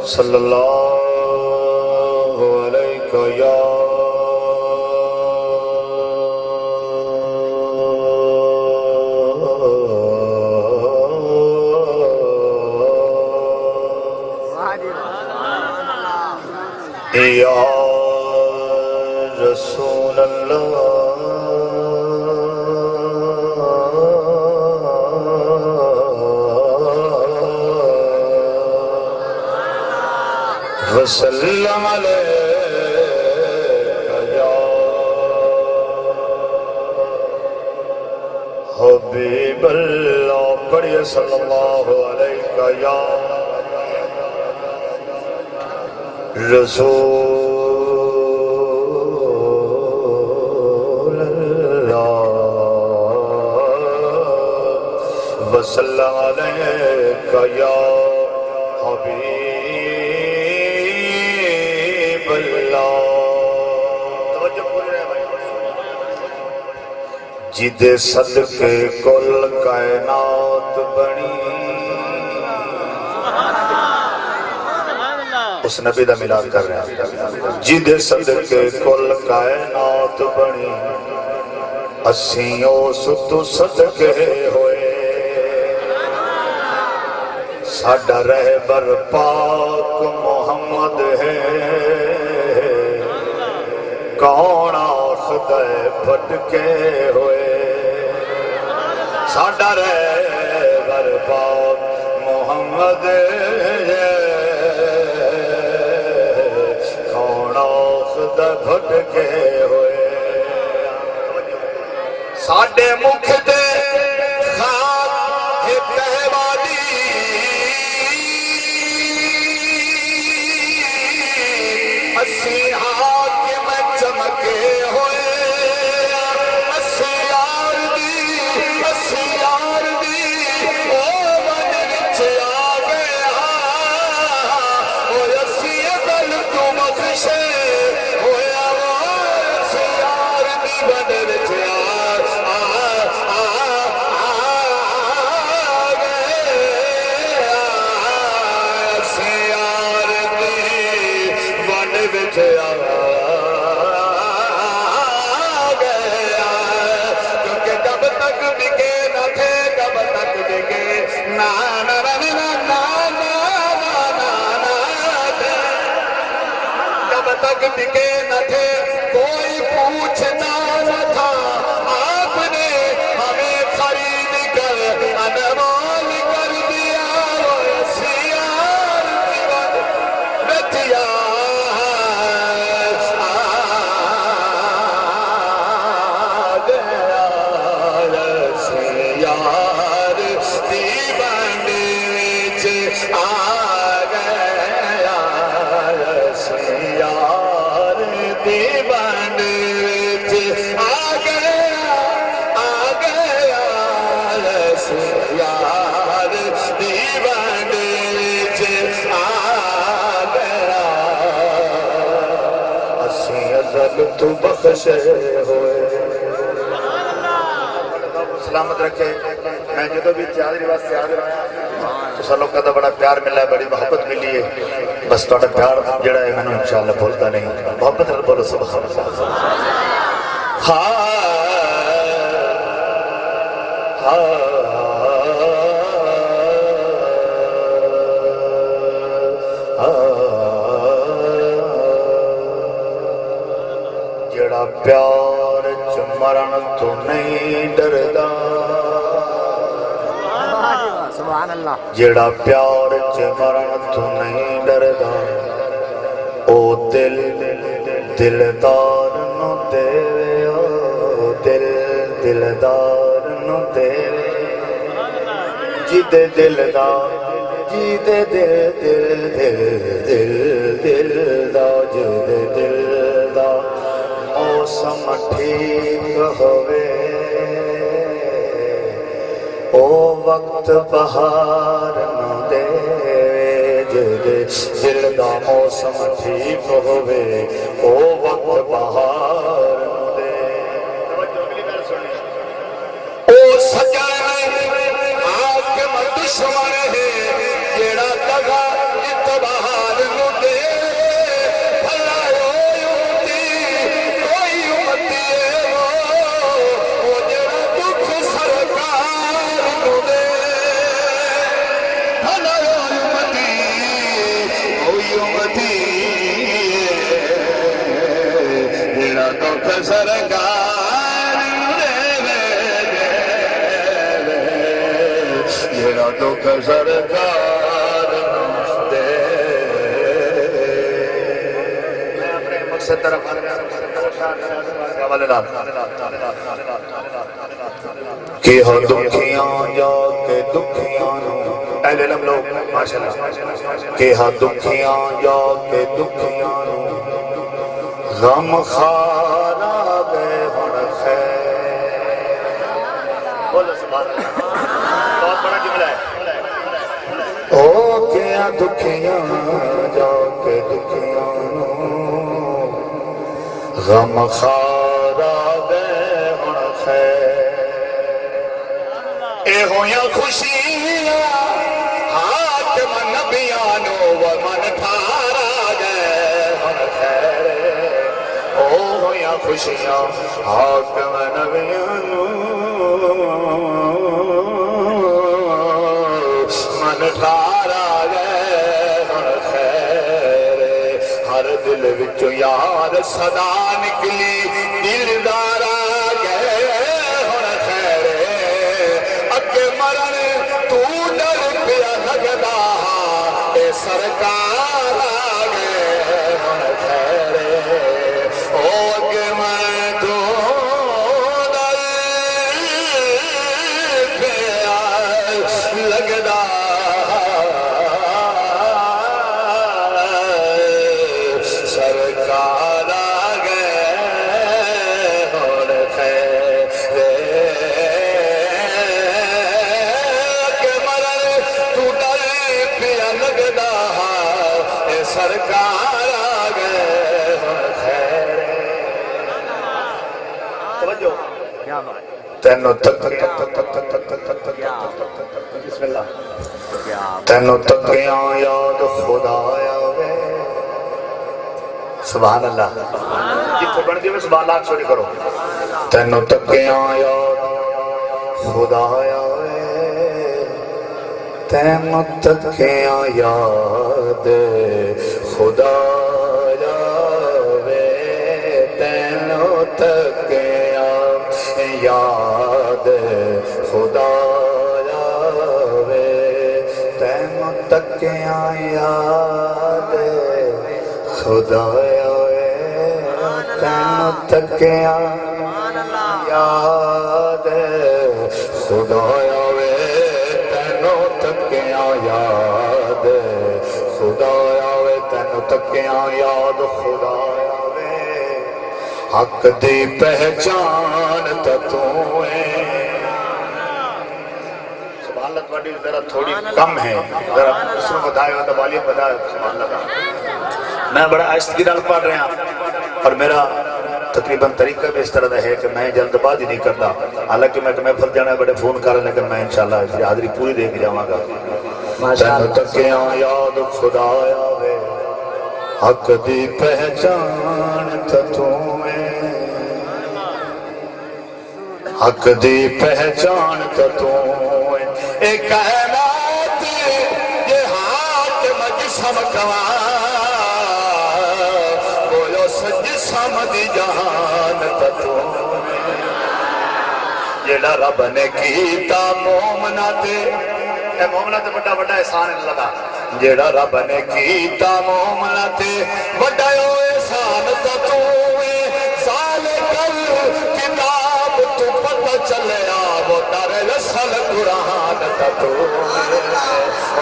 صلی اللہ علیہ یا رسول اللہ وسلم علیکہ یا حبیب اللہ پڑھئے صلی اللہ علیکہ یا رسول اللہ وسلم علیکہ یا حبیب جدے صدقے کل کائنات بنی اس نبی دا ملاد کر رہے ہیں جدے صدقے کل کائنات بنی اسیوں ستو صدقے ہوئے ساڈا رہبر پاک محمد ہے کون آخدہ پھٹکے ہوئے ساڈا رہبر پاک محمد ہے کون آخدہ پھٹکے ہوئے ساڈے مکھ دے خاک ہے تہوادی اسی حاکم چمکے ہوئے اسی یار دی او من وچ آ گیا اور اسی دل تو بخشے ہویا اسی یار دی من وچ آ گیا اسی یار دی من وچ آ ٹکے نہ تھے کوئی پوچھنا نہ تھا آپ نے ہمیں خرید کر انمول کر دیا سیار رتیا گیا سیار دیوان وچ آ دیوان وچ آ گیا یار دیوان وچ آ گیا اسی ازل تو بخشے ہوئے سلامت رکھے میں جدو بھی چادری واسطے آ گیا تو سالوں کا تو بڑا پیار ملا ہے بڑی محبت ملی ہے بس توڑا پیار جڑا ہے میں نے انشاءاللہ بھولتا نہیں محبت رہ بولو سبحان اللہ جڑا پیار چمرن تو نہیں ڈردا سبحان اللہ جڑا پیار چمرن تو نہیں ڈردا او دل دلدار نو دے او دل دلدار نو دے جدے دلدار جدے دل دل دل دل دل دا جدے دل دا موسم ٹھیک ہوئے او وقت بہار نو دے جدے دل دا موسم ٹھیک ہوئے او وقت بہار نو دے او سجن حاکم دشمن ہے جیڑا دغا اتبار نو دے بھلا امتی کوئی امتی ہے وہ جیڑا دکھ سرکار نو دے بھلا امتی کوئی امتی جیڑا دکھ سرکار نو دے جیڑا دکھ سرکار دے میں اپنے مقصد طرف کہ ہو دکھیاں جا کے دکھیاں نو اہل علم لوگ ماشاءاللہ کہ ہو دکھیاں جا کے دکھیاں نو غم خارا گئے بڑھ خیر بولو سبحان اللہ بہت بڑا جملہ ہے او کیا دکھیاں جا کے دکھیاں نو غم خارا گئے بڑھ خیر اے ہویاں خوشیاں حاکم نبیانو ومن ٹھارا گئے بڑھ خیر او ہویاں خوشیاں حاکم نبیانو من ٹھارا گئے بڑھ خیر ہر دل وچوں یار صدا نکلی دلدار آ گئے بڑھ خیر اگے مرن تو ڈر پیا لگدا اے سرکار آ گئے بڑھ خیر او اگے مرن تو ڈر پیا لگدا سرکار آ گئے بڑھ خیر کہ مرن تو ڈر پیا لگدا اے سرکار آ گئے بڑھ خیر توجہ کیا بات تینوں تکیاں بسم اللہ تینوں تکیاں یاد خدایا وے سبحان اللہ جتنے بن دیئے سبحان اللہ چھوڑی کرو تینوں تکیاں یاد خدایا وے تینوں تکیاں یاد خدایا وے تینوں تکیاں یاد خدایا وے تینوں تکیاں یاد خدایا وے تینوں تکیاں یاد خدایا وے تینوں تکیاں یاد خدایا وے تینوں تکیاں یاد خدایا وے حق دی پہچان تا تو ہے سبحان اللہ تھوڑی ذرا تھوڑی کم ہے ذرا اس نے بتایا ہوتا والیت بتایا سبحان اللہ میں بڑا آہستگی نال پڑھ رہا اور میرا تقریباً طریقہ بھی اس طرح ہے کہ میں جلد بازی نہیں کرتا حالانکہ میں محفل جانا ہے بڑے فون کر رہے لیکن میں انشاءاللہ اس کی حاضری پوری دے کے جاؤں گا تینوں تکیاں یاد خدایا وے حق دی پہچان تا تو ہے حق دی پہچان تا تو ہے اے کائنات یہ حاکم جسم کوا بولو سجسم دی جہان تا تو ہے جیڑا رب نے کیتا مومنہ تے اے مومنہ تے بڑا بڑا احسان لگا جیڑا رب نے کیتا مومنہ تے بڑا احسان تا تو ہے سال کل کتاب تو پتہ چلے وہ در رسل قرآن تا تو ہے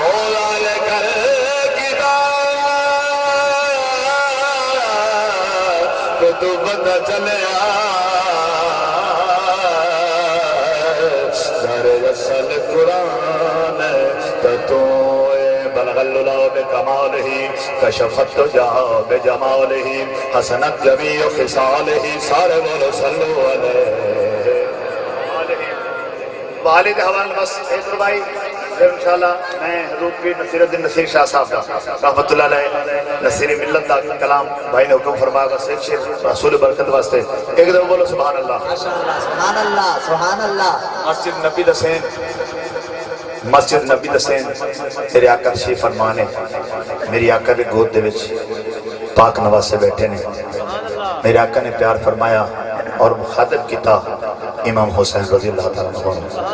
اولا لے کر کتاب تو پتہ چلے در رسل قرآن تا تو بلغ اللّٰہ بکمالہ کشفت تجا بجمالہ حسنت جمیع خصالہ سارے بولو صلو علیہ والد حوال بس حیدر بھائی پھر انشاءاللہ میں حضور پیر نصیر الدین نصیر شاہ صاحب رحمت اللہ علیہ نصیر ملت دا کلام بھائی نے حکم فرمایا گا سید شیر رسول برکت واسطے ایک دفعہ بولو سبحان اللہ سبحان اللہ سبحان اللہ مسجد نبی دسین مسجد نبی دسین تیرے آقا تشریف فرمانے میری آقا دے گود دے وچ پاک نواز سے بیٹھے نے میرے آقا نے پیار فرمایا اور مخاطب کیتا امام حسین رضی اللہ تعالیٰ عنہ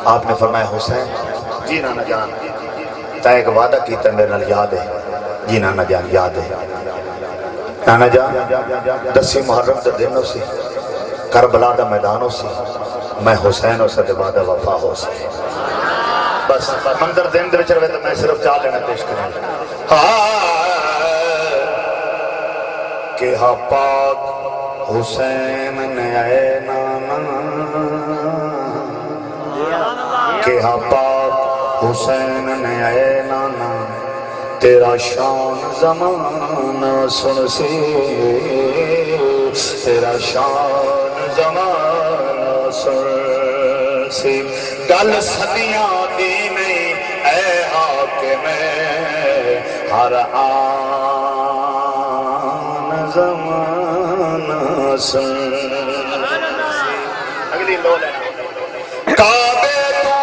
آپ نے فرمایا حسین جی نانا جان تا ایک وعدہ کیتا میرے نال یاد ہے جی نانا جان یاد ہے نانا جان 10 محرم دا دن ہو سی کربلا دا میدان ہو سی میں حسین ہو سکے وعدہ وفا ہو سی بس مندر دن دے وچ رہے تو میں صرف چار لینا پیش کروں کہ ہاں پاک حسین نے اے نانا کہ ہاں پاک حسین نے اے نانا تیرا شان زمانہ سن سی تیرا شان زمانہ سن سی گل صدیاں دی نہیں اے حاکم ہر آن زمانہ سن اگلی لو لینا کعبے تو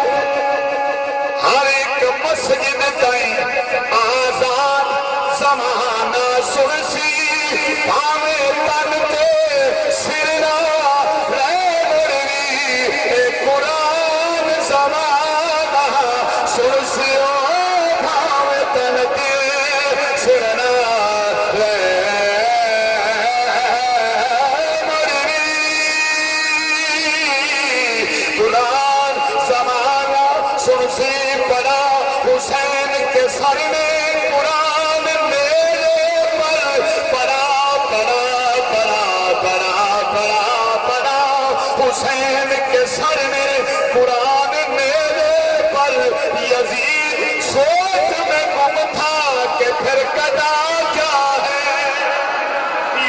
ہر ایک مسجد تائیں آزاد زمانہ سرسی پاوے تن تے سرنا رے مروی اے قرآن زمانہ سرسی پاوے تن تے سرنا رے مروی قرآن زمانہ سرسی پڑا حسین کے سر میں قرآن میرے پر پڑا پڑا پڑا پڑا پڑا پڑا حسین کے سر میں قرآن میرے پر یزید سوچ میں گم تھا کہ پھر قضا کیا ہے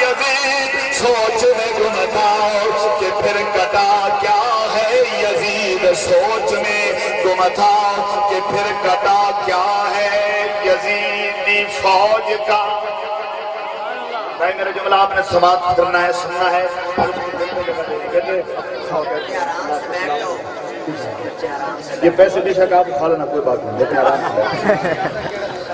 یزید سوچ میں گم تھا کہ پھر قضا کیا ہے یزید سوچ میں گم تھا کہ پھر قضا کیا ہے یزیدی فوج کا بھائی میرا جملہ آپ نے سماعت کرنا ہے سننا ہے یہ پیسے بے شک آپ کھا لینا کوئی بات نہیں لیکن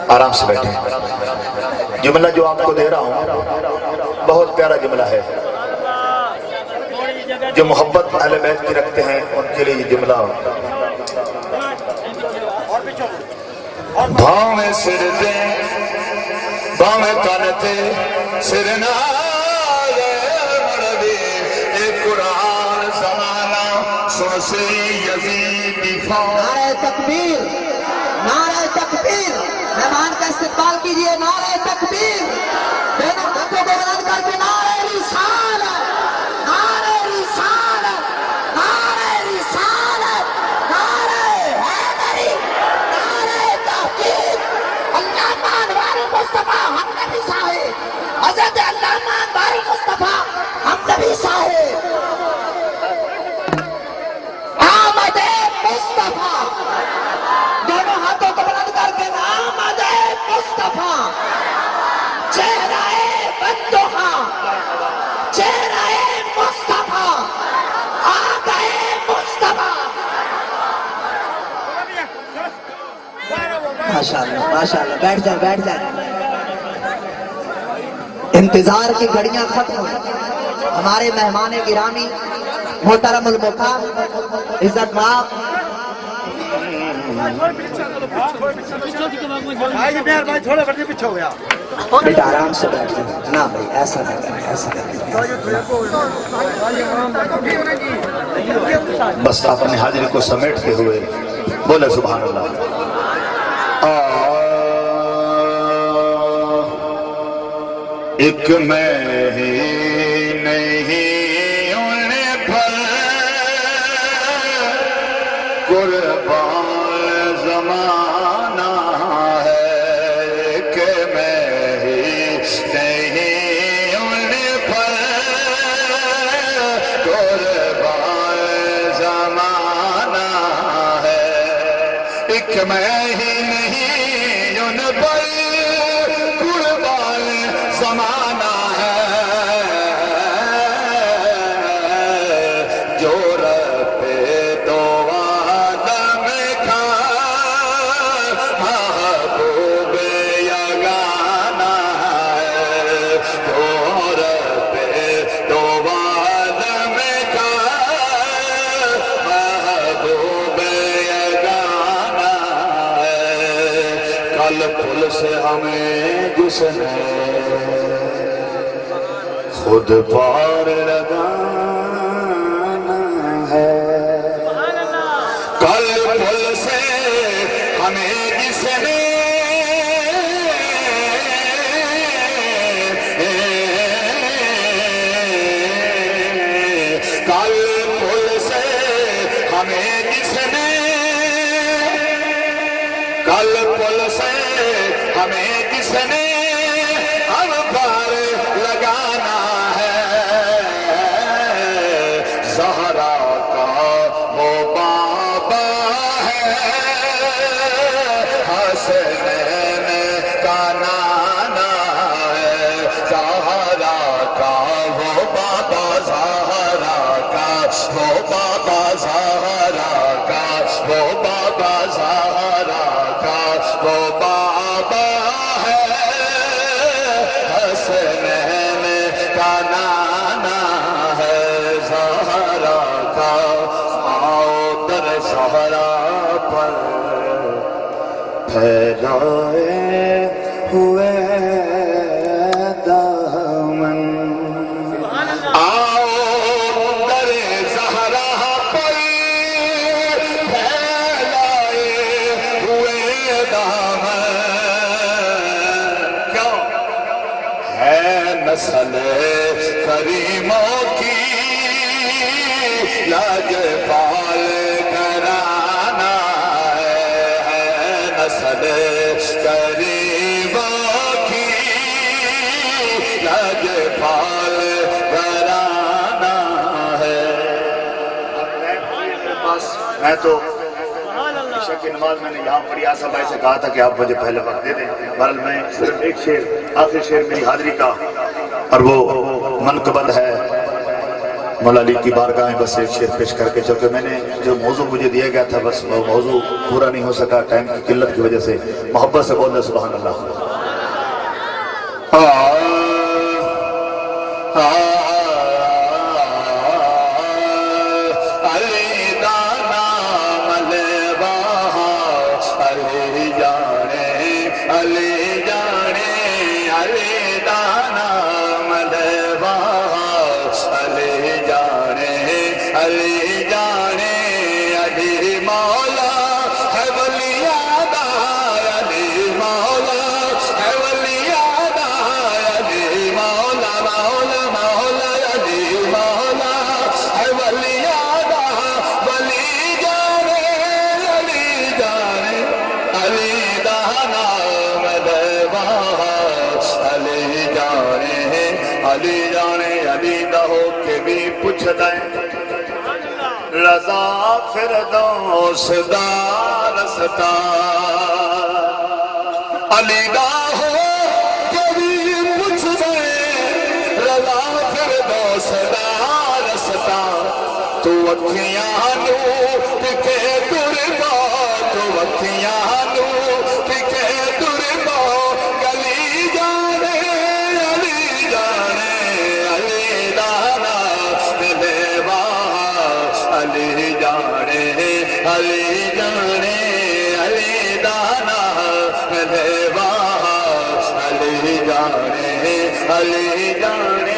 آرام سے بیٹھیں جملہ جو آپ کو دے رہا ہوں بہت پیارا جملہ ہے جو محبت اہل بیت کی رکھتے ہیں ان کے لیے یہ جملہ بھاویں سر دیں بھاویں کانتے سر نارے مروی اے قرآن زمانہ سن سے یزیدی فوج نعرہ تکبیر نعرہ تکبیر مہمان کا استقبال کیجئے نعرہ تکبیر دونوں ہاتھوں کو بلند کر کے نعرہ رسالت نعرہ رسالت نعرہ رسالت نعرہ حیدری نعرہ تحقیق علامہ انوار مصطفیٰ ہم نبی صاحب حضرت علامہ انوار مصطفیٰ ہم نبی صاحب آمد مصطفیٰ دونوں ہاتھوں کو بلند کر کے آمد مصطفیٰ چہرہ بندوہا چہرہ مصطفیٰ آ گئے مصطفیٰ ماشاءاللہ بیٹھ جائیں انتظار کی گھڑیاں ختم ہوئی ہمارے مہمان گرامی محترم المقام عزت مآب بیٹا آرام سے بیٹھ جائیں نا بھائی ایسا نہ کریں ایسا بس اپنے حاضری کو سمیٹتے ہوئے بولے سبحان اللہ ایک میں ہی نہیں انہیں پر قربان زمانہ ہے کہ میں ہی نہیں انہیں پر قربان زمانہ ایک میں ہی نہیں ان پر قربان زمانہ ہے جو رب دو عالم کا محبوب یگانہ ہے جو رب دو عالم کا محبوب یگانہ ہے کل پل سے ہمیں جس نے خود پار لگانا ہے کل پل سے ہمیں جس نے کل پل سے ہمیں جس نے کل پل سے ہمیں جس نے ہم پر لگانا ہے زہرا کا وہ بابا ہے حسنین کا نانا ہے زہرا کا وہ بابا زہرا کا وہ بابا زہرا کا وہ بابا زہرا کا وہ بابا ہے حسنین کا نانا ہے زہرا کا آؤ در زہرا پر پھیلائے ہوئے دامن آؤ در زہرا پر پھیلائے ہوئے دامن کیوں ہے نسل کریموں کی لاج پال گھرانہ ہے نسل کریموں کی لاج پال گھرانہ ہے میں تو عشاء کی نماز میں نے یہاں پڑھی آصف بھائی سے کہا تھا کہ آپ مجھے پہلے وقت دے دیں بہرحال میں صرف ایک شعر آخری شعر میری حاضری کا اور وہ منقبت ہے مولا علی کی بارگاہ میں بس ایک شعر پیش کر کے چونکہ میں نے جو موضوع مجھے دیا گیا تھا بس وہ موضوع پورا نہیں ہو سکا ٹائم کی قلت کی وجہ سے محبت سے بول دیں سبحان اللہ علی دانا ملبہ علی جانے علی جانے علی دانا ملبہ علی جانے علی جانے علی مولا ہے ولی آدھا علی مولا ہے ولی آدھا علی مولا مولا مولا علی مولا ہے ولی آدھا ولی جانے علی جانے علی دانا مدبہ علی جانے علی جانے علی دہو کے بھی پوچھ دیں رضا فردوس دا رستا علی دہو کے بھی پوچھ دیں رضا فردوس دا رستا تو اکھیاں نو پکے دربا تو اکھیاں نو پکے دربا گلی جانے علی جانے علی دانا ملے واہ علی جانے علی جانے علی دانا ملے واہ علی جانے علی جانے